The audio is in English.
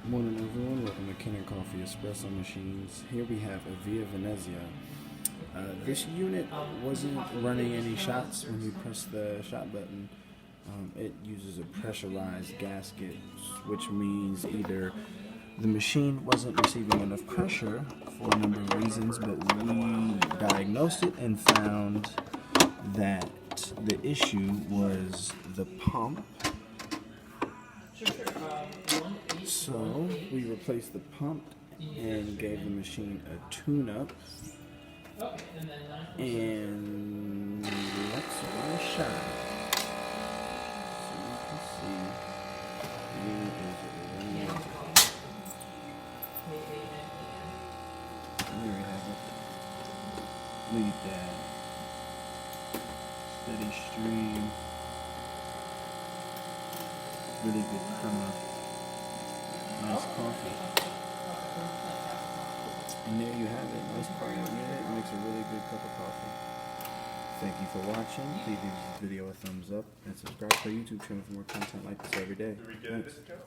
Morning everyone, welcome to Kanen Coffee Espresso machines. Here we have a Via Venezia. This unit wasn't running any shots when you press the shot button. It uses a pressurized gasket, which means either the machine wasn't receiving enough pressure for a number of reasons, but we diagnosed it and found that the issue was the pump. So we replaced the pump and gave the machine a tune-up. And let's run a shot. So you can see here is running. There we have it. Look at that. Steady stream. Really good crema. Nice coffee. And there you have it. Nice coffee. Yeah, it makes a really good cup of coffee. Thank you for watching. Please give this video a thumbs up and subscribe to our YouTube channel for more content like this every day. Thanks.